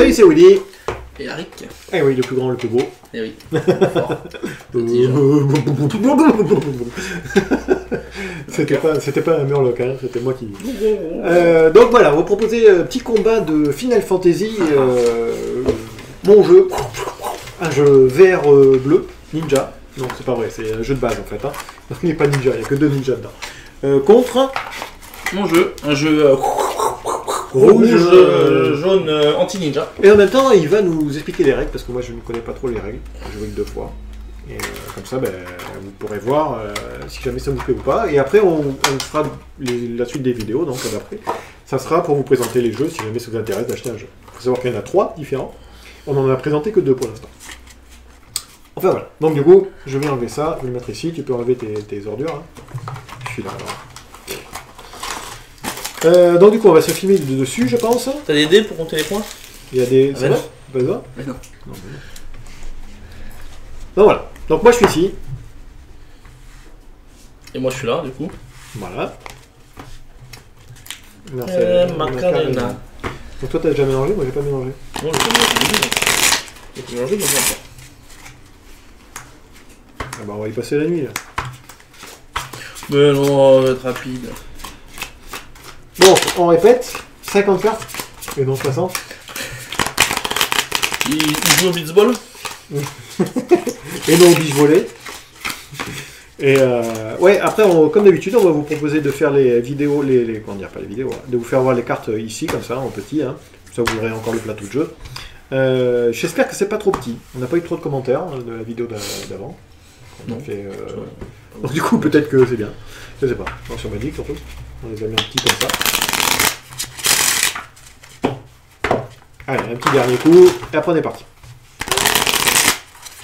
Salut, c'est Woody. Et Arik. Eh oui, le plus grand, le plus beau. Eh oui. C'était pas un Murloc, hein, c'était moi qui... donc voilà, on va proposer un petit combat de Final Fantasy, mon jeu, un jeu vert bleu, ninja, donc c'est pas vrai, c'est un jeu de base en fait, hein. Il n'est pas ninja, il n'y a que 2 ninjas dedans. Contre mon jeu, un jeu rouge, jaune, anti-ninja. Et en même temps, il va nous expliquer les règles, parce que moi je ne connais pas trop les règles, j'ai joué que 2 fois. Et comme ça, ben, vous pourrez voir si jamais ça vous plaît ou pas. Et après, on fera la suite des vidéos, donc après. Ça sera pour vous présenter les jeux, si jamais ça vous intéresse d'acheter un jeu. Il faut savoir qu'il y en a 3 différents. On n'en a présenté que 2 pour l'instant. Enfin voilà. Donc du coup, je vais enlever ça, je vais le mettre ici. Tu peux enlever tes ordures. Hein. Je suis là alors. Donc du coup, on va se filmer de dessus, je pense. T'as des dés pour compter les points? Il y a des... Ah, mais non. Pas ça? Mais non. Non, mais non. Donc voilà. Donc moi je suis ici. Et moi je suis là, du coup. Voilà. Macarena. Donc toi t'as déjà mélangé, moi j'ai pas mélangé. Non, j'ai mélangé, mais non. Ah bah on va y passer la nuit là. Mais non, on va être rapide. Bon, on répète, 50 cartes, et non 60. Il joue au beach-ball. Et non au biche volé. Et ouais, après, comme d'habitude, on va vous proposer de faire les vidéos, comment dire, pas les vidéos, de vous faire voir les cartes ici, comme ça, en petit, hein. Ça vous verrez encore le plateau de jeu. J'espère que c'est pas trop petit. On n'a pas eu trop de commentaires de la vidéo d'avant. On a fait, donc du coup, peut-être que c'est bien. Je sais pas. Non, sur Magic surtout. On les a mis un petit comme ça. Allez, un petit dernier coup, et après on est parti.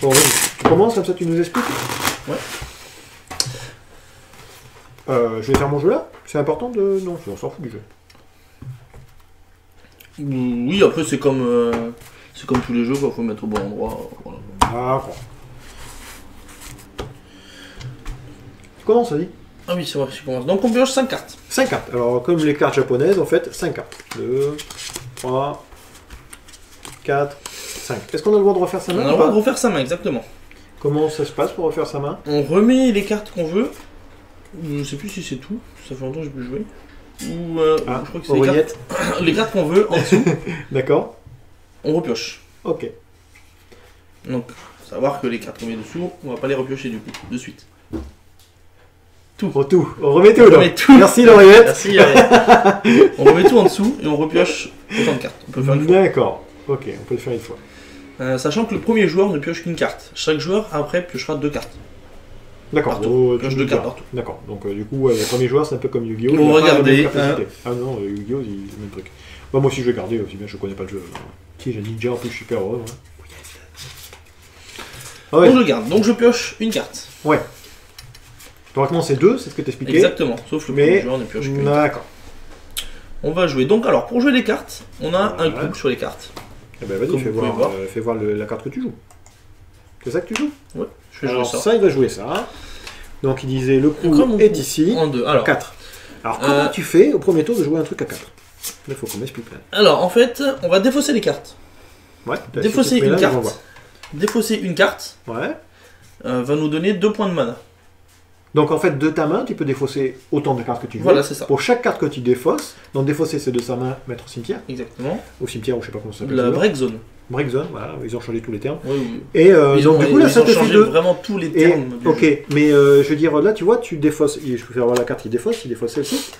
Bon, vas-y, tu commences, comme ça tu nous expliques? Ouais. Je vais faire mon jeu là? C'est important de... Non, on s'en fout du jeu. Oui, après c'est comme tous les jeux, il faut mettre au bon endroit. Voilà. D'accord. Tu commences, vas-y. Ah oui, c'est vrai, je commence. Donc on pioche 5 cartes. 5 cartes. Alors, comme les cartes japonaises, en fait, 5 cartes. 2, 3, 4, 5. Est-ce qu'on a le droit de refaire sa main? On a le droit de refaire sa main, exactement. Comment ça se passe pour refaire sa main? On remet les cartes qu'on veut. Je sais plus si c'est tout. Ça fait longtemps que j'ai plus joué. Ou je crois que c'est les cartes qu'on veut en dessous. D'accord. On repioche. Ok. Donc, faut savoir que les cartes qu'on met dessous, on va pas les repiocher du coup, de suite. Tout. Oh, tout. On remet tout, On là. remet tout. Merci, Lauriette. Merci. On remet tout en dessous et on repioche autant de cartes. On peut faire une fois. D'accord. Ok, on peut le faire une fois. Sachant que le premier joueur ne pioche qu'une carte. Chaque joueur, après, piochera 2 cartes. D'accord. Partout. Pioche 2 cartes partout. D'accord. Donc, du coup, le premier joueur, c'est un peu comme Yu-Gi-Oh! Ils vont regarder. Ah non, Yu-Gi-Oh! C'est le même truc. Bah, moi aussi, je vais garder aussi bien, je connais pas le jeu. Si, j'ai Ninja, en plus, je suis super heureux. Ouais. Ah ouais. Donc je garde. Donc je pioche une carte. Ouais. Théoriquement, c'est 2, c'est ce que t'expliquais. Exactement. Sauf le premier joueur ne pioche qu'une. D'accord. On va jouer. Donc, alors, pour jouer les cartes, on a un coup sur les cartes. Eh ben, vas-y, fais voir la carte que tu joues. C'est ça que tu joues? Ouais, je vais jouer alors, ça. Ça, il va jouer ça. Donc, il disait le coup est ici. En 2. Alors, 4. Alors, comment tu fais au premier tour de jouer un truc à 4? Il faut qu'on m'explique là. Alors, en fait, on va défausser les cartes. Ouais, défausser une carte. Défausser une carte. Ouais. Va nous donner 2 points de mana. Donc en fait, de ta main, tu peux défausser autant de cartes que tu veux. Voilà, c'est ça. Pour chaque carte que tu défausses, donc défausser c'est de sa main, mettre au cimetière. Exactement. Au cimetière, ou je sais pas comment ça s'appelle. La break zone. Break zone, voilà, ils ont changé tous les termes. Oui, oui. Et donc du coup là, ça te fait 2. Vraiment tous les termes. Ok, mais je veux dire, là, tu vois, tu défausses. Je peux faire voir la carte, il défausse celle-ci.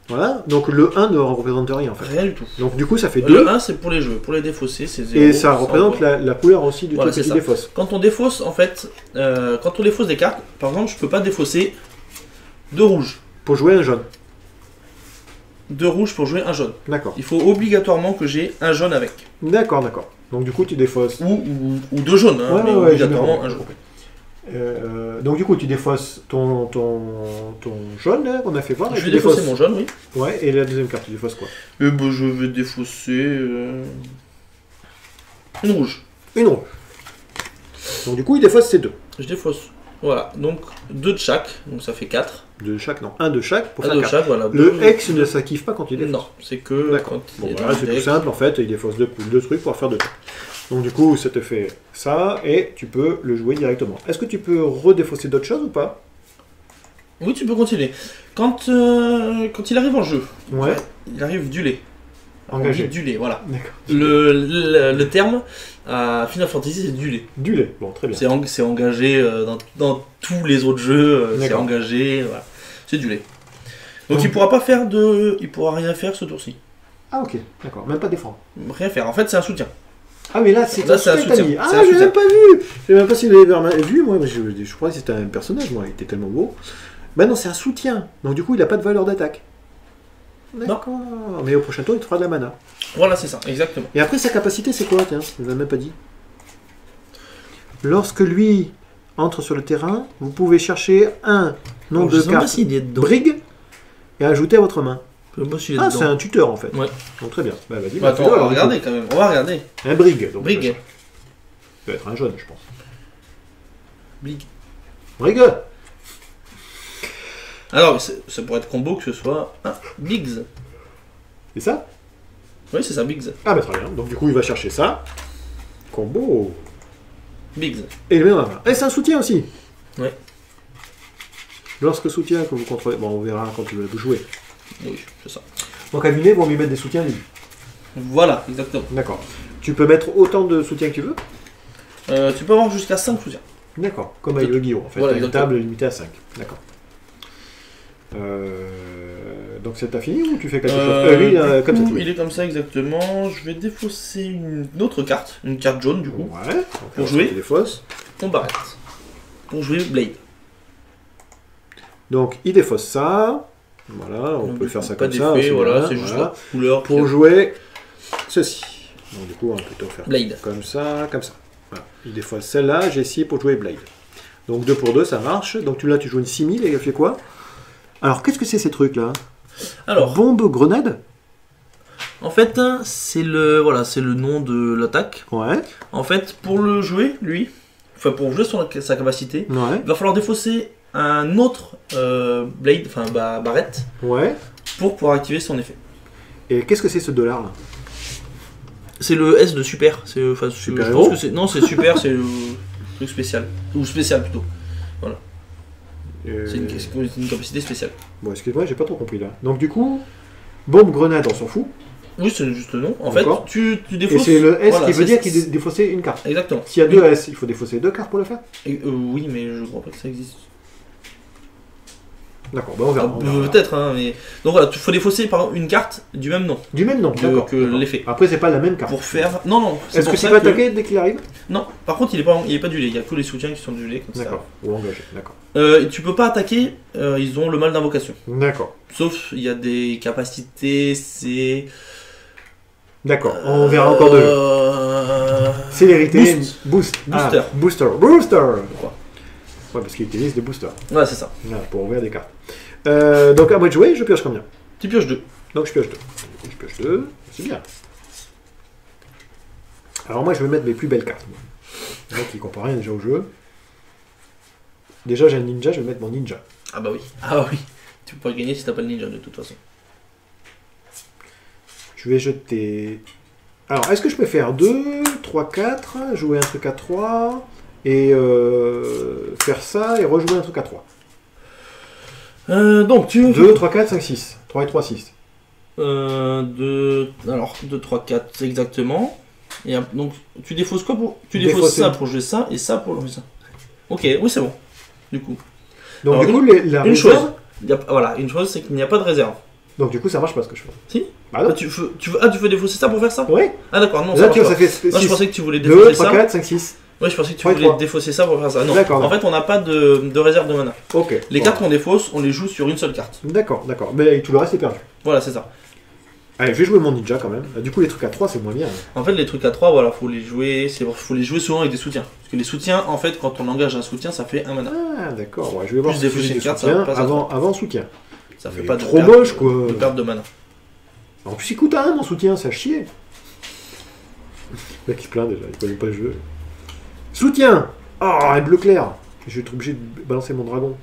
Voilà, donc le 1 ne représente rien en fait. Rien du tout. Donc du coup, ça fait 2. Le 1, c'est pour les jeux. Pour les défausser, c'est 0. Et ça représente la couleur aussi du truc que tu défausses. Quand on défausse, en fait, quand on défausse des cartes, par exemple, je peux pas défausser 2 rouges. Pour jouer un jaune. 2 rouges pour jouer un jaune. D'accord. Il faut obligatoirement que j'ai un jaune avec. D'accord, d'accord. Donc du coup, tu défausses. Ou 2 jaunes, hein, mais obligatoirement un jaune. Donc du coup, tu défausses ton jaune, là, qu'on a fait voir. Je vais défausser mon jaune, oui. Ouais, et la deuxième carte, tu défausses quoi? Eh ben, je vais défausser... une rouge. Une rouge. Donc du coup, il défausse ces 2. Je défausse Voilà, donc 2 de chaque, donc ça fait 4. 2 de chaque, non, 1 de chaque pour faire 4. Chaque, voilà. Le X ne s'active pas quand il défausse. Non, c'est que quand bon, voilà, c'est tout simple en fait, il défausse 2 trucs pour faire 2 trucs. Donc du coup, ça te fait ça, et tu peux le jouer directement. Est-ce que tu peux redéfausser d'autres choses ou pas? Oui, tu peux continuer. Quand il arrive en jeu, ouais. Il arrive du lait. Engagé. Du lait, voilà. D'accord. Le terme à Final Fantasy, c'est du lait. Du lait, bon, très bien. C'est engagé dans tous les autres jeux, c'est engagé, voilà. C'est du lait. Donc il pourra rien faire ce tour-ci. Ah ok, d'accord, même pas défendre. Rien faire, en fait c'est un soutien. Ah mais là c'est un soutien. Ah j'ai même pas vu. Je sais même pas si vous l'avez vu, moi je croyais que c'était un personnage, moi il était tellement beau. Bah non, c'est un soutien, donc du coup il a pas de valeur d'attaque. D'accord. Mais au prochain tour, il te fera de la mana. Voilà, c'est ça, exactement. Et après, sa capacité, c'est quoi? Tiens, je ne vous ai même pas dit. Lorsque lui entre sur le terrain, vous pouvez chercher un nombre de cartes brigue et ajouter à votre main. Ah, c'est un tuteur en fait. Ouais. Donc très bien. Bah, vas-y. Attends, on va regarder quand même. On va regarder. Un brigue. Donc, brigue. Ça peut être un jaune, je pense. Brigue. Brigue. Alors, ça pourrait être combo que ce soit un Biggs. C'est ça? Oui, c'est ça, Biggs. Ah bah très bien. Donc du coup, il va chercher ça. Combo. Biggs. Et il met dans la main. Et c'est un soutien aussi. Ouais. Lorsque soutien que vous contrôlez... Bon, on verra quand tu vas jouer. Oui, c'est ça. Donc à Vinet, ils vont lui mettre des soutiens lui. Voilà, exactement. D'accord. Tu peux mettre autant de soutiens que tu veux? Tu peux avoir jusqu'à 5 soutiens. D'accord. Comme avec le Guillaume, en fait. Voilà, une table limitée à 5. D'accord. Donc c'est t'as fini ou tu fais quelque chose? Oui, comme ça. Il est comme ça exactement. Je vais défausser une autre carte, une carte jaune du coup. Ouais. Donc, pour jouer. Défausse. On barrette. Pour jouer Blade. Donc il défausse ça. Voilà, on peut faire ça comme ça. Voilà, c'est juste la couleur. Pour jouer ceci. Donc du coup on va plutôt faire Blade. Comme ça, comme ça. Voilà. Il défausse celle-là, j'ai essayé pour jouer Blade. Donc 2 pour 2, ça marche. Donc tu joues une 6000 et il fait quoi? Alors, qu'est-ce que c'est ces trucs-là? Alors, bombe grenade? En fait, c'est le nom de l'attaque. Ouais. En fait, pour le jouer, lui, enfin pour jouer sa capacité, il va falloir défausser un autre blade, enfin barrette, pour pouvoir activer son effet. Et qu'est-ce que c'est ce dollar-là? C'est le S de super. Super je pense que c'est non, c'est super, c'est le truc spécial ou spécial plutôt. Voilà. C'est une capacité spéciale. Bon, excuse-moi, j'ai pas trop compris là. Donc du coup, bombe grenade, on s'en fout. Oui, c'est juste le nom. En fait, tu défausses. Et c'est le S qui veut dire qu'il défaussait une carte. Exactement. S'il y a 2 S, il faut défausser 2 cartes pour le faire? Oui, mais je crois pas que ça existe. D'accord, bah on verra. Peut-être, hein, mais. Donc voilà, il faut défausser par exemple, une carte du même nom. Du même nom, d'accord. Que l'effet. Après, c'est pas la même carte. Pour faire. Non. Est-ce que tu peux attaquer dès qu'il arrive? Non, par contre, il est pas du lait. Il y a que les soutiens qui sont du lait. D'accord, ou engagés, d'accord. Tu peux pas attaquer, ils ont le mal d'invocation. D'accord. Sauf, il y a des capacités, c'est. D'accord, on verra encore de célérité, booster. Quoi. Ouais, parce qu'il utilise des boosters. Ouais, c'est ça. Voilà, pour ouvrir des cartes. Donc à moi de jouer, je pioche combien? Tu pioches 2. Donc je pioche 2. Je pioche 2, c'est bien. Alors moi je vais mettre mes plus belles cartes. Donc il ne comprend rien déjà au jeu. Déjà j'ai un ninja, je vais mettre mon ninja. Ah bah oui. Ah oui. Tu peux pas gagner si t'as pas le ninja de toute façon. Je vais jeter... Alors est-ce que je peux faire 2, 3, 4, jouer un truc à 3... et faire ça et rejouer un truc à 3. Donc tu... 2, 3, 4, 5, 6. 3 et 3, 6. 2, 3, 4, c'est exactement. Et donc tu défausses quoi pour... Tu défausses ça pour jouer ça et ça pour jouer ça. Ok, oui c'est bon. Du coup. Donc alors, du coup, la une réserve... chose, voilà, une chose c'est qu'il n'y a pas de réserve. Donc du coup ça marche pas ce que je fais. Si. Bah non. Tu veux défausser ça pour faire ça? Oui. Ah d'accord, non, là, ça fait 6. Non, je pensais que tu voulais défausser 2, 3, 4, 5, 6. Ouais, je pensais que tu voulais défausser ça pour faire ça. Non, en fait, on n'a pas de réserve de mana. Ok. Les cartes qu'on défausse, on les joue sur une seule carte. D'accord. Mais tout le reste est perdu. Voilà, c'est ça. Allez, je vais jouer mon ninja quand même. Du coup, les trucs à 3, c'est moins bien. En fait, les trucs à 3, voilà, faut les jouer souvent avec des soutiens. Parce que les soutiens, en fait, quand on engage un soutien, ça fait un mana. Ah, d'accord. Ouais, je vais voir si défausser une carte, ça passe avant soutien. Ça fait pas de trop moche, quoi. De perte de mana. En plus, il coûte à 1 mon soutien, ça chier. Le mec, il se plaint déjà, il connaît pas le jeu. Soutien! Oh, un bleu clair! je vais être obligé de balancer mon dragon.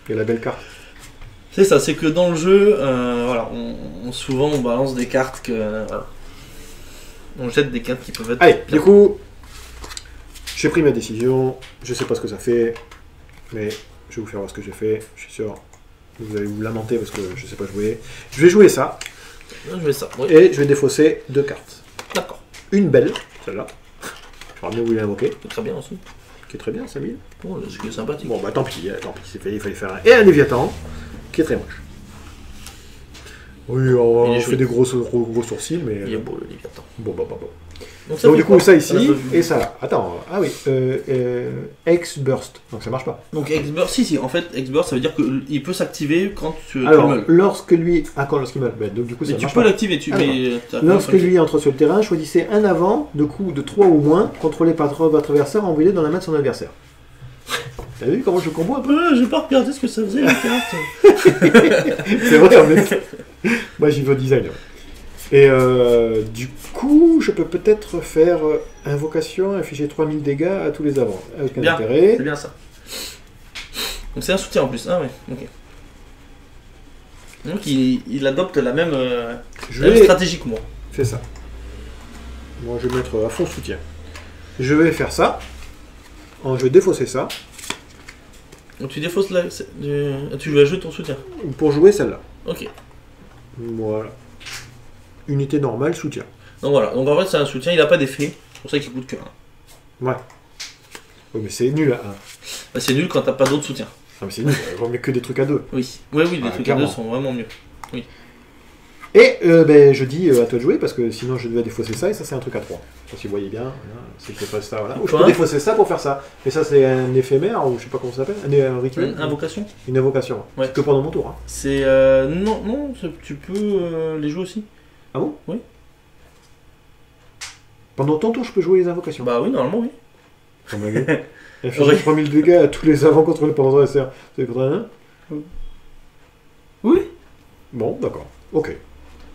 Et la belle carte. C'est ça, c'est que dans le jeu, voilà, souvent on balance des cartes que. Voilà. On jette des cartes qui peuvent être. Allez, du coup, j'ai pris ma décision. Je sais pas ce que ça fait, mais je vais vous faire voir ce que j'ai fait. Je suis sûr. Vous allez vous lamenter parce que je sais pas jouer. Je vais jouer ça. Je vais ça. Oui. Et je vais défausser 2 cartes. D'accord. Une belle, celle-là. J'aurais bien voulu l'invoquer. C'est très bien aussi. Qui est très bien, 5000. Bon, c'est sympathique. Bon, bah tant pis, c'est fait, il fallait faire un. Et un Léviathan, qui est très moche. Oui, on fait des gros sourcils, mais. Il est beau le Léviathan. Bon. Donc du coup, ça ici, voilà, et ça là. Attends, ah oui, X-Burst, donc ça marche pas. Donc X-Burst, si, en fait, X-Burst, ça veut dire qu'il peut s'activer quand tu Alors, meules. lorsque lui. Ah, quand lorsqu'il meule, donc du coup, ça Mais tu marche peux pas. l'activer, Lorsque lui entre sur le terrain, choisissez un avant de coups de 3 ou moins, contrôlé par votre adversaire, envoyé dans la main de son adversaire. T'as vu comment je combo un peu? J'ai pas regardé ce que ça faisait, les cartes. C'est vrai, en fait. Moi, j'y vais au design. Et du coup, je peux peut-être faire invocation, infliger 3000 dégâts à tous les avants. Avec un intérêt. C'est bien ça. Donc c'est un soutien en plus. Ah ouais, ok. Donc il adopte la même stratégie que moi. C'est ça. Moi, je vais mettre à fond soutien. Je vais faire ça. Je vais défausser ça. Donc tu défausses là. Tu vas jouer ton soutien. Pour jouer celle-là. Ok. Voilà. Unité normale, soutien. Donc voilà. Donc en fait, c'est un soutien, il n'a pas d'effet. C'est pour ça qu'il coûte que 1. Ouais. Oui, mais c'est nul à 1. Bah, c'est nul quand t'as pas d'autres soutiens. Non, mais c'est nul. On met que des trucs à 2. Oui. Oui, les trucs clairement. à 2 sont vraiment mieux. Oui. Et je dis à toi de jouer parce que sinon je devais défausser ça et ça c'est un truc à 3. Si vous voyez bien, voilà, c'est que je fais ça. Voilà. Ou je peux défausser ça pour faire ça. Et ça c'est un éphémère ou je sais pas comment ça s'appelle. Un rituel. Une invocation. Une invocation. Ouais. C'est que pendant mon tour. Hein. C'est non, tu peux les jouer aussi. Ah bon? Oui. Pendant ton tour je peux jouer les invocations. Bah oui, normalement oui. Comme la gueule. Elle fait 3000 dégâts à tous les avants contre le pendant son SR. C'est contre un 1? Oui. Bon, d'accord. Ok.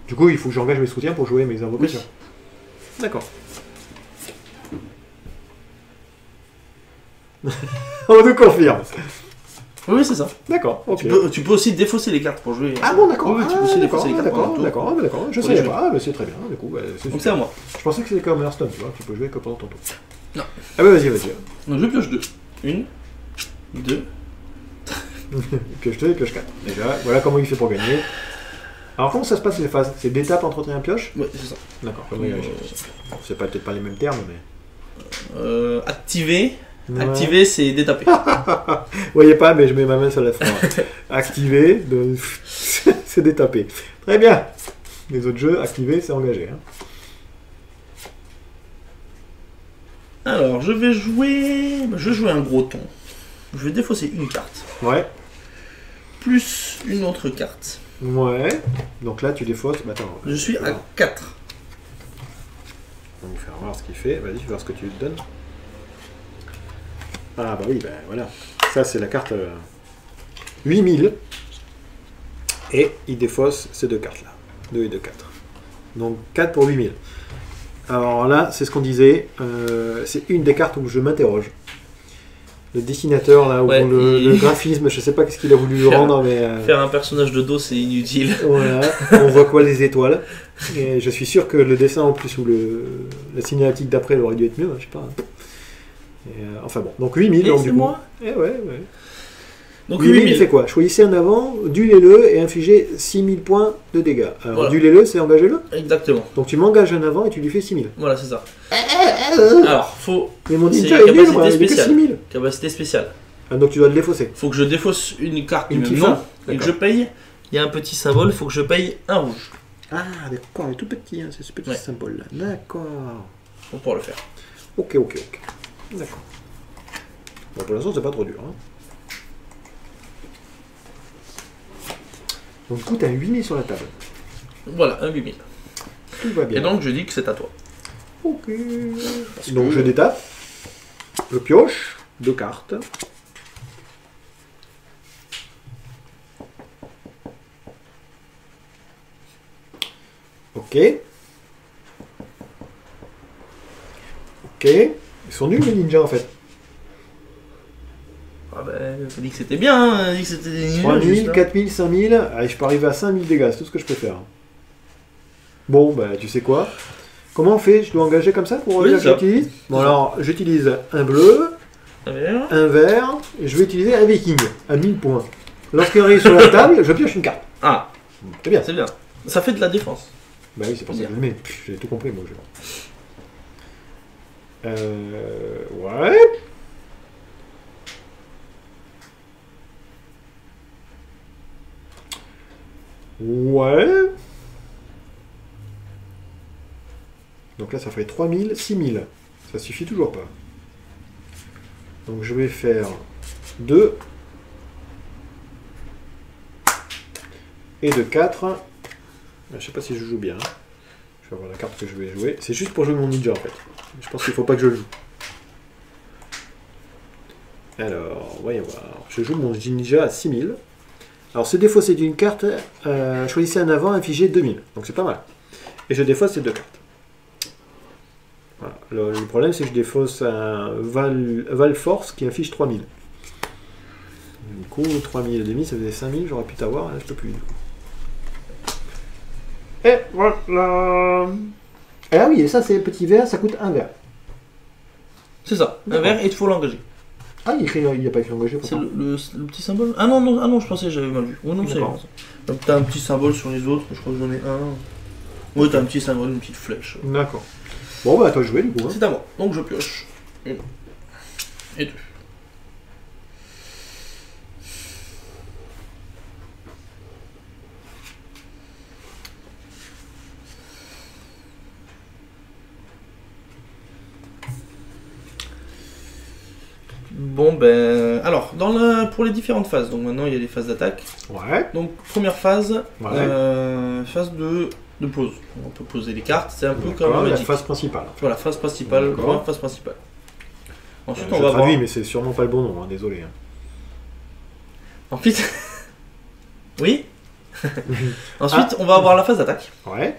Du coup, il faut que j'engage mes soutiens pour jouer mes invocations. Oui. D'accord. On nous confirme. Oui, c'est ça. D'accord. Ok. Tu peux aussi défausser les cartes pour jouer. Ah bon, d'accord. Oui, tu peux aussi défausser les cartes pendant le tour. D'accord. Je savais pas, mais c'est très bien. Du coup, donc c'est à moi. Je pensais que c'était comme Hearthstone, tu vois. Tu peux jouer que pendant ton tour. Non. Ah bah vas-y. Donc je pioche 2. 1, 2. Pioche 2 et pioche 4. Déjà, voilà comment il fait pour gagner. Alors comment ça se passe les phases? C'est d'étape entre un pioche? Ouais, c'est ça. D'accord. C'est peut-être pas les mêmes termes, mais... Activer. Ouais. Activer, c'est détaper. Vous voyez pas, mais je mets ma main sur la front. Activer, c'est détaper. Très bien. Les autres jeux, activer, c'est engagé. Hein. Alors, je vais jouer un gros ton. Je vais défausser une carte. Ouais. Plus une autre carte. Ouais. Donc là, tu défausses. Bah, attends. Je suis à 4. On va vous faire voir ce qu'il fait. Vas-y, fais voir ce que tu lui donnes. Ah bah oui, bah voilà. Ça, c'est la carte 8000. Et il défausse ces deux cartes-là. 2 et 2, 4. Donc 4 pour 8000. Alors là, c'est ce qu'on disait. C'est une des cartes où je m'interroge. Le dessinateur, là, où ouais, le graphisme, je sais pas qu'est-ce qu'il a voulu rendre, mais... Faire un personnage de dos, c'est inutile. Voilà, on voit quoi, les étoiles. Et je suis sûr que le dessin, en plus, ou la cinématique d'après, aurait dû être mieux, je sais pas. Et, enfin bon, donc 8000, donc du coup... moi ouais. Donc 8000, il fait quoi? Choisissez un avant, duelez-le et infligez 6000 points de dégâts. Alors, voilà. Duelez-le, c'est engagez-le? Exactement. Donc tu m'engages un avant et tu lui fais 6000. Voilà, c'est ça. Alors, faut... Mais mon ninja est nul, moi, il est que 6000. Capacité spéciale. Ah, donc tu dois le défausser. Faut que je défausse une carte du Une même qui nom fin. et que je paye. Il y a un petit symbole, il faut que je paye un rouge. Ah, d'accord, il est tout petit, hein, c'est ce petit symbole-là. D'accord. Pour pouvoir le faire. Ok. D'accord. Bon, pour l'instant, c'est pas trop dur. Hein. Donc, du coup, t'as un 8000 sur la table. Voilà, un 8000. Tout va bien. Et donc, je dis que c'est à toi. Ok. Donc, je détape. Je pioche. 2 cartes. Ok. Ils sont nuls, les ninjas, en fait. T'as dit que c'était bien, hein, t'as dit que c'était... 3000, 4000, 5000, allez, je peux arriver à 5000 dégâts, c'est tout ce que je peux faire. Bon, bah tu sais quoi? Comment on fait? Je dois engager comme ça pour dire que j'utilise? Bon alors, j'utilise un bleu, un vert, et je vais utiliser un viking, à 1000 points. Lorsqu'il arrive sur la table, je pioche une carte. Ah, c'est bien. C'est bien. Ça fait de la défense. Bah oui, c'est pour ça que je le mets. J'ai tout compris, moi. Ouais. Ouais. Donc là, ça ferait 3000, 6000. Ça suffit toujours pas. Donc je vais faire 2. Et de 4. Je sais pas si je joue bien. Je vais voir la carte que je vais jouer. C'est juste pour jouer mon ninja en fait. Je pense qu'il faut pas que je le joue. Alors, voyons voir. Je joue mon ninja à 6000. Alors ce défaut c'est d'une carte. Choisissez un avant, infligez 2000. Donc c'est pas mal. Et je défausse ces 2 cartes. Voilà. Le problème c'est que je défausse un Val Force qui affiche 3000. Du coup, 3000 et demi, ça faisait 5000, j'aurais pu t'avoir, là je peux plus. Et voilà. Et ah oui, et ça c'est le petit verre, ça coûte 1 verre. C'est ça, un verre et il faut l'engager. Ah, il n'y a pas écrit engagé pour ça. C'est le petit symbole. Ah non, non, ah non, je pensais que j'avais mal vu. Oh non, c'est bon. Donc t'as un petit symbole sur les autres, je crois que j'en ai un. Oui, t'as un petit symbole, une petite flèche. D'accord. Bon, bah à toi de jouer du coup. Hein. C'est à moi, donc je pioche. 1 et 2. Bon ben, alors pour les différentes phases, donc maintenant il y a les phases d'attaque. Ouais. Donc première phase, ouais. Phase de pause. On peut poser les cartes, c'est un peu comme la phase principale. Voilà, phase principale, première phase principale. Ensuite on va traduis, voir. Mais c'est sûrement pas le bon nom, hein, désolé. Hein. Ensuite, oui. Ensuite on va avoir la phase d'attaque. Ouais.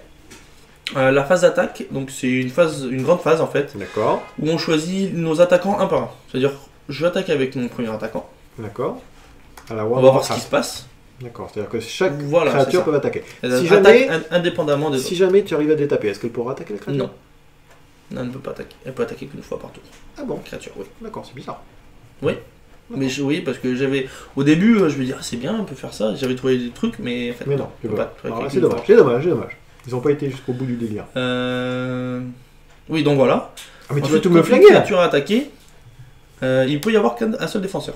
La phase d'attaque, donc c'est une grande phase en fait. D'accord. Où on choisit nos attaquants un par un. C'est-à-dire, je vais attaquer avec mon premier attaquant. D'accord. On va voir ce qui se passe. D'accord, c'est-à-dire que chaque créature peut attaquer. Si jamais, indépendamment des autres. Si jamais tu arrives à détaper, est-ce qu'elle pourra attaquer la créature? Non. Non, elle ne peut pas attaquer. Elle peut attaquer qu'une fois par tour. Ah bon? Créature, oui. D'accord, c'est bizarre. Oui. Mais oui, parce que j'avais. Au début, je me dis, ah, c'est bien, on peut faire ça. J'avais trouvé des trucs, mais en fait. Mais non, c'est dommage. C'est dommage. Ils n'ont pas été jusqu'au bout du délire. Oui, donc voilà. Ah, mais tu veux tout me flinguer là? Créature à attaquer, il peut y avoir qu'un seul défenseur.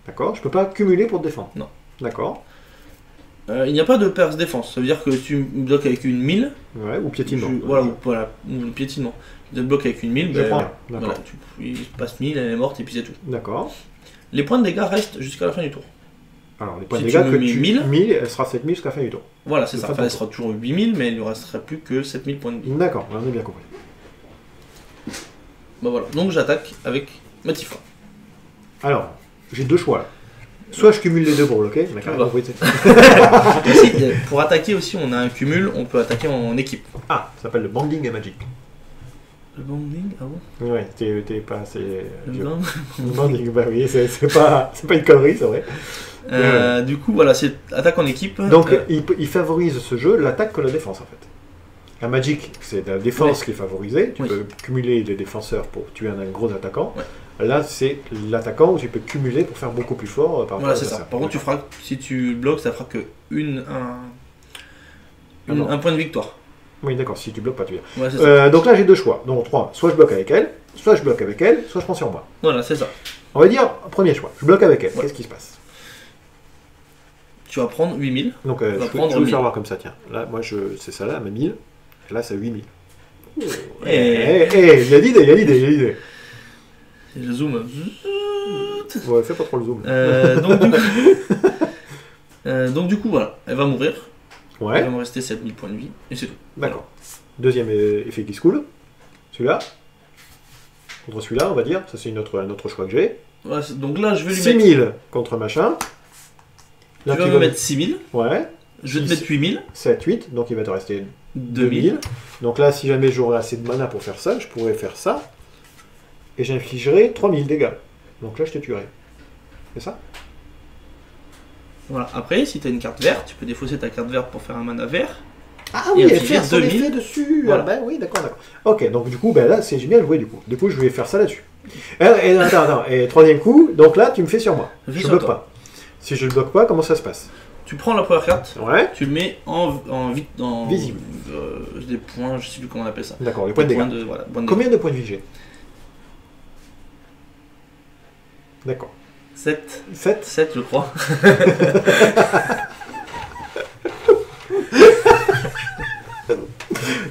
D'accord, je peux pas cumuler pour te défendre. Non. D'accord. Il n'y a pas de perce défense. Ça veut dire que tu bloques avec une 1000. Ouais, ou piétinement. Voilà, ou piétinement. Tu te bloques avec une 1000. Je prends. Voilà, il passe 1000, elle est morte et puis c'est tout. D'accord. Les points de dégâts restent jusqu'à la fin du tour. Alors, les points de dégâts que tu 1000, elle sera 7000 jusqu'à la fin du tour. Voilà, c'est ça. Enfin, elle sera toujours 8000, mais il ne restera plus que 7000 points de vie. D'accord, on a bien compris. Bah voilà, donc j'attaque avec Matifa. Alors, j'ai 2 choix là. Soit je cumule les deux pour bloquer, mais pour attaquer aussi, on a un cumul, on peut attaquer en équipe. Ah, ça s'appelle le banding et magic. Le banding? Ah bon? Ouais, t'es pas assez. Le banding, bah oui, c'est pas une connerie, c'est vrai. Du coup, voilà, c'est attaque en équipe. Donc, il favorise ce jeu l'attaque que la défense en fait. La magic, c'est la défense qui est favorisée. Tu peux cumuler des défenseurs pour tuer un gros attaquant. Ouais. Là, c'est l'attaquant où tu peux cumuler pour faire beaucoup plus fort. Voilà, c'est ça. Par contre, si tu bloques, ça fera que un point de victoire. Oui, d'accord, si tu bloques pas, tu viens. Ouais, donc là, j'ai 2 choix. Donc 3. Soit je bloque avec elle, soit je bloque avec elle, soit je prends sur moi. Voilà, c'est ça. On va dire, premier choix. Je bloque avec elle. Ouais. Qu'est-ce qui se passe? Tu vas prendre 8000. Donc, je vais le faire voir comme ça, tiens. Là, moi, c'est ça là, ma 1000. Et là, c'est 8000. Il y a l'idée. Je zoome. Ouais, fais pas trop le zoom. Donc du coup, voilà, elle va mourir. Ouais. Il va me rester 7000 points de vie, et c'est tout. D'accord. Deuxième effet qui se coule. Celui-là. Contre celui-là, on va dire. Ça, c'est un autre choix que j'ai. Ouais, donc là, je vais lui 6000 contre machin. Là, tu vas me mettre 6000. Ouais. Je vais te mettre 8000. 7, 8. Donc il va te rester 2000. Donc là, si jamais j'aurais assez de mana pour faire ça, je pourrais faire ça. Et j'infligerai 3000 dégâts. Donc là, je te tuerai. C'est ça? Voilà. Après, si tu as une carte verte, tu peux défausser ta carte verte pour faire un mana vert. Ah oui, et et faire son 2000. effet dessus. Voilà. Ah, ben oui, d'accord, d'accord. Ok, donc du coup, ben là, c'est génial joué du coup. Du coup, je vais faire ça là-dessus. Et attends, et troisième coup, donc là, tu me fais sur moi. Je fais Je sur bloque toi. pas. Si je le bloque pas, comment ça se passe? Tu prends la première carte, Ouais. tu le mets en Visible. Des points, je sais plus comment on appelle ça. D'accord, les points de Des dégâts. points de, voilà, points de Combien de points de vie j'ai? D'accord. 7. 7. 7, je crois.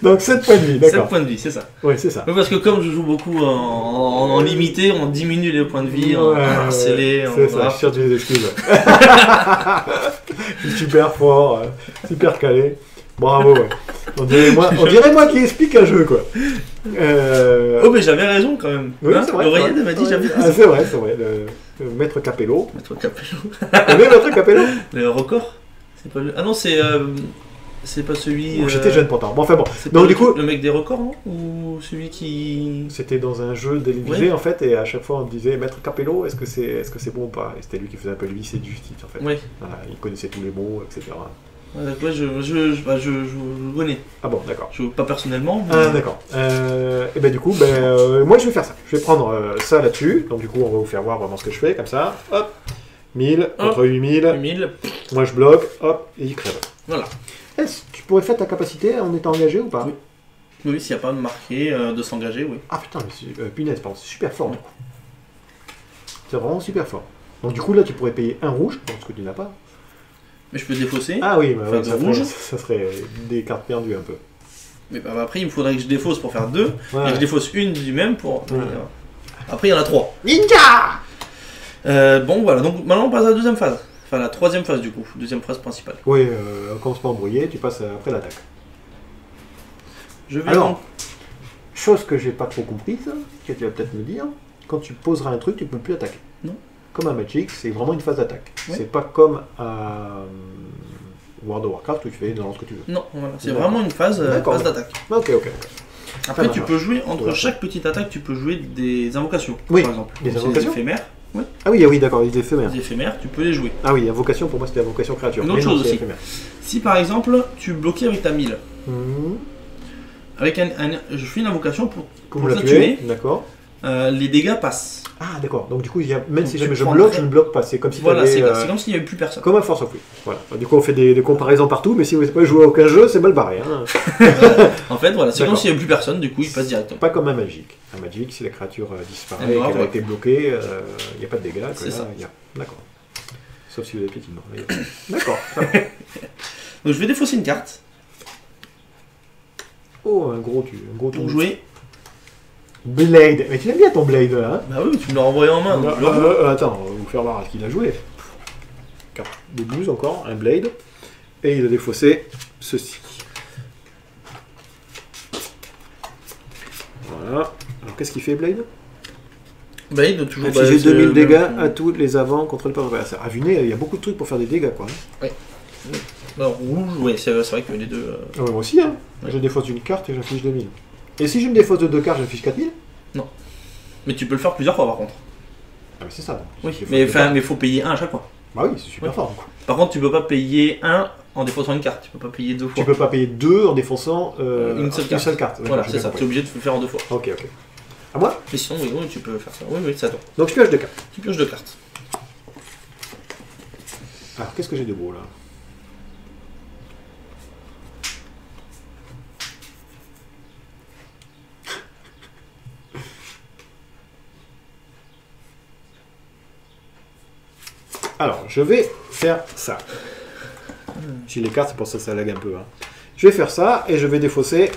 Donc 7 points de vie, 7 d'accord. points de vie, c'est ça. Oui, c'est ça. Oui, parce que comme je joue beaucoup en limité, on diminue les points de vie, en harcelé, en c'est ça, draft. je cherche des excuses. Super fort, super calé. Bravo, ouais. On dirait moi qui explique un jeu, quoi. Oh, mais j'avais raison quand même. Oui, Hein, c'est vrai. L'oreillette, elle m'a dit j'avais raison. Ah, c'est vrai, c'est vrai. Le maître Capello. Maître Capello. Vous avez maître Capello? Le record. C'est pas le... Ah non, c'est pas celui. J'étais jeune pourtant. Bon, enfin bon. C'est Donc pas du coup, le mec des records, non? Ou celui qui. c'était dans un jeu télévisé Ouais. en fait, et à chaque fois on disait maître Capello, est-ce que c'est bon ou pas? Et c'était lui qui faisait un peu l'huissier de justice en fait. Ouais. Voilà, il connaissait tous les mots, etc. Ouais, je connais. Ah bon, d'accord. Je pas personnellement. Mais... Ah d'accord. Et ben du coup, moi je vais faire ça. Je vais prendre ça là-dessus. Donc du coup, on va vous faire voir vraiment ce que je fais, comme ça. Hop, 1000 contre 8000. 8000. Moi je bloque, hop, et il crève. Voilà. Est-ce que tu pourrais faire ta capacité en étant engagé ou pas? Oui. Oui, s'il n'y a pas marqué de s'engager, oui. Ah putain, mais c'est punaise, pardon, c'est super fort du coup. C'est vraiment super fort. Donc du coup là, tu pourrais payer un rouge, parce que tu n'as pas. Mais je peux défausser. Ah oui, Faire ouais, de rouge. ça serait des cartes perdues un peu. Mais bah, après, il me faudrait que je défausse pour faire 2. Ouais. Et que je défausse une du même pour. Ouais. Après, il y en a 3. Ninja. Bon, voilà. Donc maintenant, on passe à la deuxième phase. Enfin, la troisième phase du coup. Deuxième phase principale. Oui, commencement embrouillé, tu passes après l'attaque. Je vais Alors, donc. chose que j'ai pas trop comprise, que tu vas peut-être me dire, quand tu poseras un truc, tu peux plus attaquer. Non. Comme à Magic, c'est vraiment une phase d'attaque. Ouais. C'est pas comme à World of Warcraft où tu fais dans ce que tu veux. Non, voilà. C'est D'accord. vraiment une phase D'accord. d'attaque. Ok. Après, tu marche. peux jouer entre Ouais. chaque petite attaque, tu peux jouer des invocations. Oui, Par exemple. des Donc, c'est invocations. éphémères. Ah oui, d'accord, il est éphémère. Les éphémères, tu peux les jouer. Ah oui, invocation, pour moi c'était invocation créature. Une autre Mais non, chose c'est aussi. éphémère. Si par exemple, tu bloquais avec ta 1000, Mhm. avec je fais une invocation pour Pour pour la la tuer, tuer. d'accord. Les dégâts passent. Ah d'accord, donc du coup, même si Donc, jamais tu je prends bloque, très- je ne bloque pas. C'est comme si Voilà, tu c'est avais... comme s'il n'y avait plus personne. Comme un Force of Will. Voilà. Du coup, on fait des comparaisons partout, mais si vous n'avez pas joué à aucun jeu, c'est mal barré. Hein. En fait, voilà, c'est comme D'accord. s'il n'y avait plus personne, du coup, il passe directement. Pas comme un Magic. Un Magic, si la créature disparaît Elle et meurt, qu'elle a ouais. été bloquée, il n'y a pas de dégâts. C'est ça. D'accord. Sauf si vous avez piétinement. D'accord. ça va. Donc je vais défausser une carte Oh, un gros pour tour. jouer. Blade. Mais tu l'aimes bien ton Blade là, hein? Bah oui, tu me l'as renvoyé en main. donc je le renvoie. Attends, on va vous faire voir à ce qu'il a joué. Carte de 12 encore, un Blade. Et il a défaussé ceci. Voilà. Alors qu'est-ce qu'il fait Blade? Blade, toujours. Infliger c'est 2000 le dégâts même- à tous les avants contre le adversaire. À vue nez, il y a beaucoup de trucs pour faire des dégâts quoi. Alors, rouge, ouais, c'est vrai que les deux. Ah ouais, moi aussi, hein. Ouais. Je défausse une carte et j'affiche 2000. Et si je me défausse de 2 cartes, j'affiche 4000? Mais tu peux le faire plusieurs fois par contre. Ah, mais c'est ça. Donc. Oui, Si je mais défausse deux cartes- il faut payer un à chaque fois. Bah oui, c'est super Ouais. fort. Quoi. Par contre, tu peux pas payer un en défaussant une carte. Tu peux pas payer deux fois. Tu peux pas payer 2 en défonçant Une seule carte. D'accord, Voilà, j'ai c'est bien ça. Tu es compris. obligé de le faire en deux fois. Ok. À moi? Mais sinon, oui, tu peux faire ça. Oui, c'est à toi. Donc je pioche 2 cartes. Tu pioches deux cartes. Alors qu'est-ce que j'ai de beau là? Alors, je vais faire ça. J'ai les cartes, c'est pour ça que ça lag un peu. Hein. Je vais faire ça et je vais défausser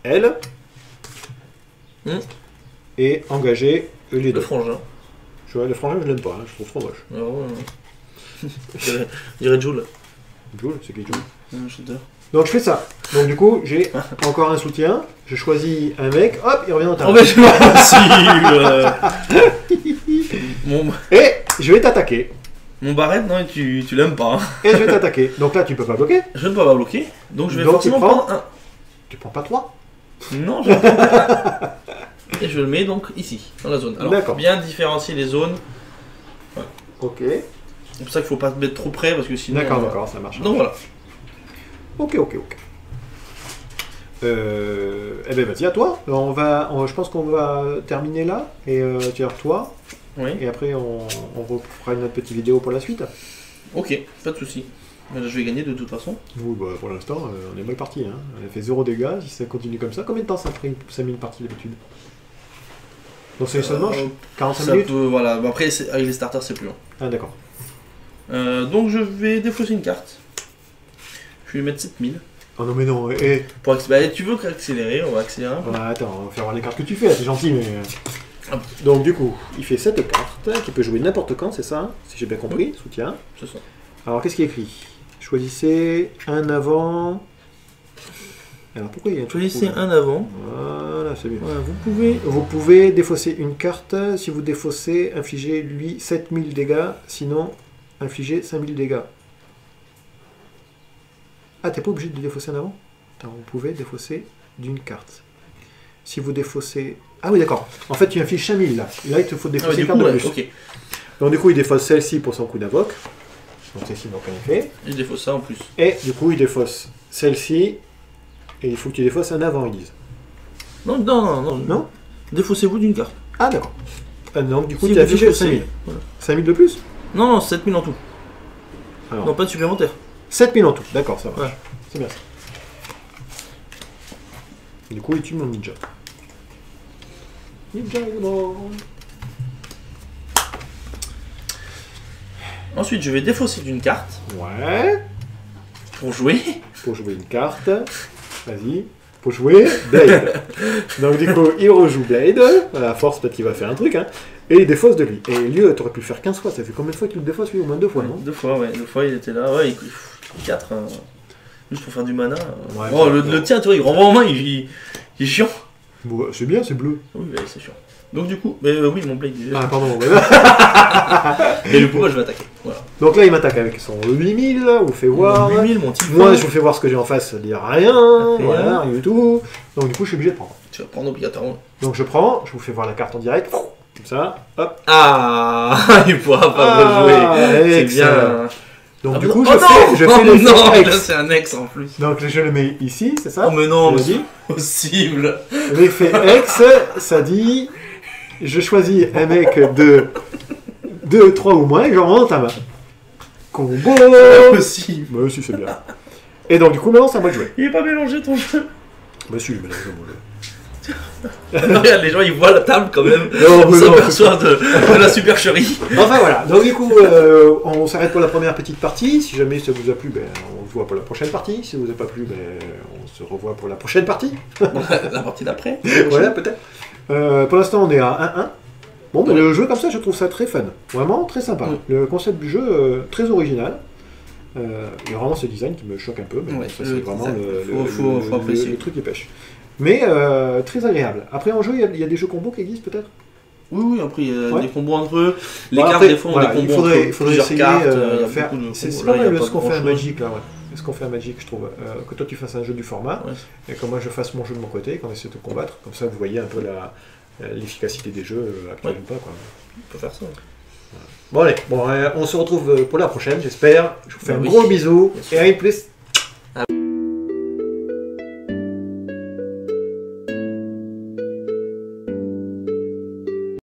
elle Hmm. et engager les Le deux. frangin. Le frangin, je l'aime pas, hein, je trouve trop moche. Ah ouais. Je dirais Joule. Joule, c'est qui Joule? Un shooter. Donc je fais ça. Donc du coup, j'ai encore un soutien. Je choisis un mec, hop, il revient dans ta Oh, main. mais c'est pas possible. Et je vais t'attaquer. Mon barrette, non, tu l'aimes pas. Hein. Et je vais t'attaquer. Donc là, tu peux pas bloquer. Je ne peux pas bloquer, donc je vais Donc, forcément tu prends prendre un. Tu prends pas 3. Non, je vais prendre un. Et je le mets donc ici, dans la zone. Alors, D'accord. bien différencier les zones. Voilà. Ok. C'est pour ça qu'il faut pas te mettre trop près parce que sinon. D'accord, ça marche. Donc voilà. Ok. Eh ben vas-y à toi. Je pense qu'on va terminer là et tu vas toi. Oui. Et après on fera une autre petite vidéo pour la suite. Ok, pas de souci. Je vais gagner de toute façon. Oui, bah, pour l'instant on est mal parti. Hein. On a fait 0 dégâts. Si ça continue comme ça, combien de temps ça met une partie d'habitude? Donc c'est seulement 45 minutes. Voilà. Après avec les starters c'est plus long. Ah d'accord. Donc je vais défausser une carte. Je vais mettre 7000. Oh non mais non. Tu veux accélérer, on va accélérer un peu. Ouais, attends, on va faire voir les cartes que tu fais, c'est gentil mais. Donc du coup, il fait cette carte qui peut jouer n'importe quand, c'est ça, hein, si j'ai bien compris, soutien. C'est ça. Alors qu'est-ce qui est écrit? Choisissez un avant. Alors pourquoi il y a un truc Choisissez rouge? un avant. Voilà, c'est bien. Voilà, Vous pouvez défausser une carte. Si vous défaussez, infligez lui 7000 dégâts. Sinon, infligez 5000 dégâts. Ah, t'es pas obligé de défausser un avant? Attends, vous pouvez défausser d'une carte. Si vous défaussez... Ah oui, d'accord. En fait, tu infliges 5000 là. Là, il te faut défausser une carte de plus. Okay. Donc du coup, il défausse celle-ci pour son coup d'invoque. Donc celle-ci, donc en effet. Il défausse ça en plus. Et du coup, il défausse celle-ci. Et il faut que tu défausses un avant, ils disent. Non. Non. Défaussez-vous d'une carte. Ah d'accord. Donc du coup, si tu as affiché 5000. Voilà. 5000 de plus? Non, 7000 en tout. Alors, non, pas de supplémentaire. 7000 en tout, d'accord, ça marche. Ouais. C'est bien ça. Du coup, il tue mon ninja. Ninja est mort. Ensuite, je vais défausser d'une carte. Ouais. Pour jouer. Pour jouer une carte. Vas-y. Pour jouer Blade. Donc du coup, il rejoue Blade. À la force, peut-être qu'il va faire un truc. Hein. Et il défausse de lui. Et lui, t'aurais pu le faire 15 fois. Ça fait combien de fois qu'il le défausse lui? Au moins 2 fois, non? 2 fois, ouais. 2 fois, il était là. Ouais, 4. Juste pour faire du mana. Ouais, oh, le tien, tu vois, il renvoie en main, il est chiant. Bon, c'est bien, c'est bleu. Oui, mais c'est chiant. Donc du coup, oui, mon Blade. Ah, pardon. Et du coup, moi, je vais attaquer. Voilà. Donc là, il m'attaque avec son 8000, vous fait voir. 8000, mon type. Moi, je vous fais voir ce que j'ai en face, ça dit rien. Voilà, rien du tout. Donc du coup, je suis obligé de prendre. Tu vas prendre obligatoirement. Donc je prends, je vous fais voir la carte en direct. Comme ça, hop. Ah, il pourra pas rejouer. C'est bien. Donc du coup, je fais le non, là c'est un ex en plus. Donc je le mets ici, c'est ça? Oh mais non, c'est possible. L'effet ex, ça dit, je choisis un mec de 2, 3 ou moins et j'en monte à main. Combo. Possible. Bah si, c'est bien. Et donc du coup, maintenant c'est à moi de jouer. Il est pas mélangé ton jeu. Bah si, je mélange mon jeu. Regarde, les gens ils voient la table quand même. Non, on s'aperçoit de la supercherie. Enfin voilà, donc du coup, on s'arrête pour la première petite partie. Si jamais ça vous a plu, on se voit pour la prochaine partie. Si ça vous a pas plu, on se revoit pour la prochaine partie. La partie d'après. Voilà, peut-être. Pour l'instant, on est à 1-1. Bon, le jeu comme ça, je trouve ça très fun. Vraiment très sympa. Le concept du jeu, très original. Il y a vraiment ce design qui me choque un peu, mais ça, c'est vraiment le truc qui pêche. Mais très agréable. Après en jeu, il y a des jeux combos qui existent peut-être? Oui, après il y a des combos entre eux. Les cartes après, des fois ont des combos il faudrait essayer cartes, faire. C'est pas mal ce qu'on fait à Magic là, ouais. Ce qu'on fait à Magic, je trouve. Que toi tu fasses un jeu du format, et que moi je fasse mon jeu de mon côté, et qu'on essaie de te combattre. Comme ça vous voyez un peu l'efficacité des jeux actuels ou pas. Quoi. On peut faire ça. Bon allez, on se retrouve pour la prochaine, j'espère. Je vous fais un gros bisou et à une plus.